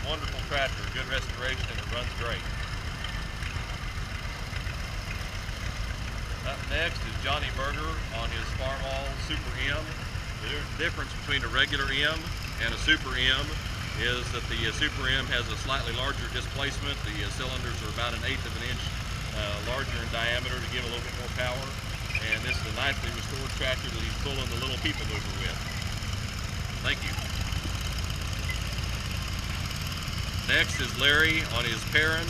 Wonderful tractor, good restoration, and it runs great. Up next is Johnny Berger on his Farmall Super M. The difference between a regular M and a Super M is that the Super M has a slightly larger displacement. The cylinders are about 1/8 of an inch larger in diameter to give a little bit more power. And this is a nicely restored tractor that he's pulling the little people mover with. Thank you. Next is Larry on his Perrin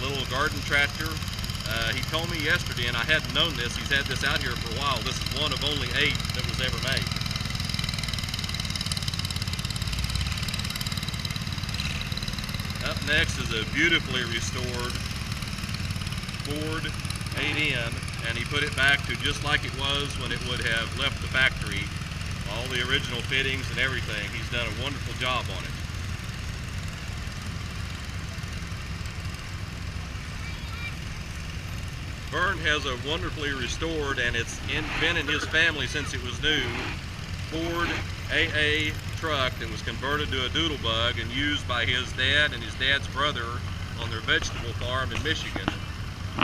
little garden tractor. He told me yesterday, and I hadn't known this, he's had this out here for a while. This is one of only 8 that was ever made. Up next is a beautifully restored Ford 8N, and he put it back to just like it was when it would have left the factory. All the original fittings and everything. He's done a wonderful job on it. Vern has a wonderfully restored, and it's been in his family since it was new, Ford AA truck that was converted to a Doodlebug and used by his dad and his dad's brother on their vegetable farm in Michigan.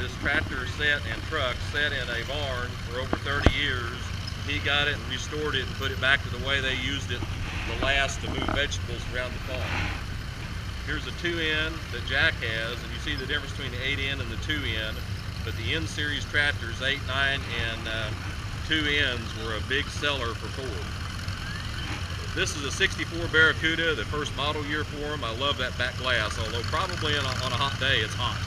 This tractor and truck sat in a barn for over 30 years. He got it and restored it and put it back to the way they used it the last to move vegetables around the farm. Here's a 2N that Jack has, and you see the difference between the 8N and the 2N. But the N-Series tractors, 8, 9, and 2Ns were a big seller for Ford. This is a 64 Barracuda, the first model year for them. I love that back glass, although probably on a hot day it's hot.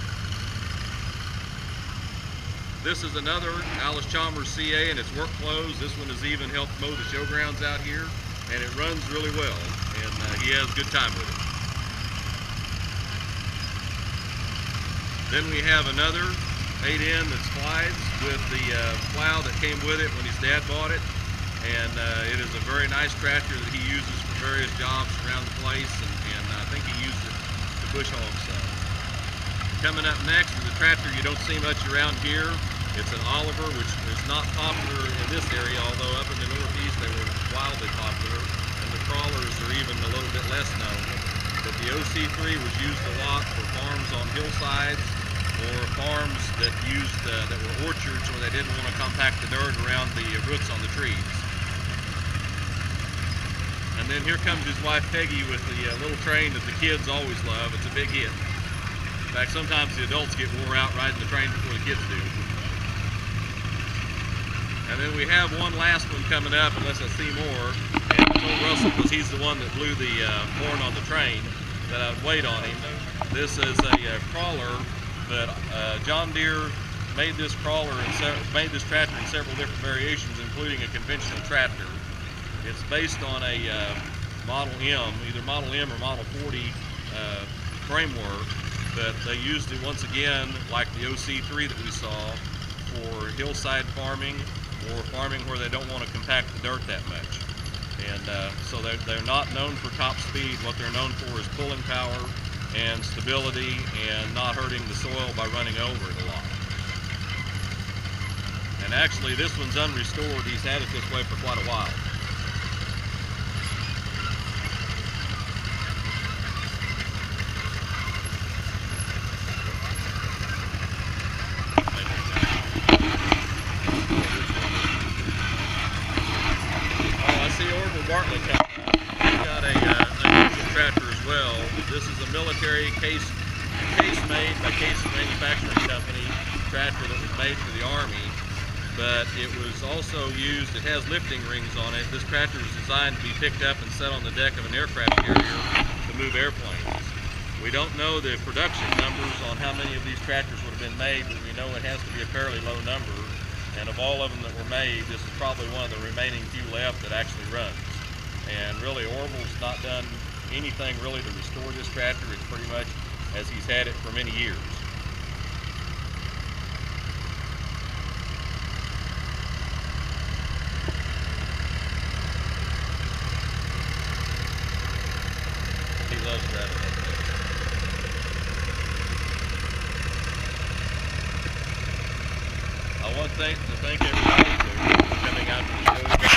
This is another Allis Chalmers CA in its work clothes. This one has even helped mow the showgrounds out here, and it runs really well, and he has a good time with it. Then we have another 8N that slides with the plow that came with it when his dad bought it, and it is a very nice tractor that he uses for various jobs around the place, and I think he used it to bush hog some. Coming up next is a tractor you don't see much around here. It's an Oliver, which is not popular in this area, although up in the Northeast they were wildly popular, and the crawlers are even a little bit less known. But the OC3 was used a lot for farms on hillsides, or farms that were orchards where they didn't want to compact the dirt around the roots on the trees. And then here comes his wife Peggy with the little train that the kids always love. It's a big hit. In fact, sometimes the adults get wore out riding the train before the kids do. And then we have one last one coming up, unless I see more. And I told Russell, because he's the one that blew the horn on the train, that I would wait on him. This is a crawler. But John Deere made this tractor in several different variations, including a conventional tractor. It's based on a Model M, either Model M or Model 40 framework, but they used it once again, like the OC3 that we saw, for hillside farming or farming where they don't want to compact the dirt that much. And so they're not known for top speed. What they're known for is pulling power and stability and not hurting the soil by running over it a lot. And actually this one's unrestored. He's had it this way for quite a while. Oh, I see Orville Bartlett got a unusual tractor as well. This is a military case made by Case Manufacturing Company tractor that was made for the Army, but it was also used, it has lifting rings on it. This tractor was designed to be picked up and set on the deck of an aircraft carrier to move airplanes. We don't know the production numbers on how many of these tractors would have been made, but we know it has to be a fairly low number, and of all of them that were made, this is probably one of the remaining few left that actually runs. And really, Orville's not done anything really to restore this tractor. It's pretty much as he's had it for many years. He loves driving that thing. I want to thank everybody for coming out to the show.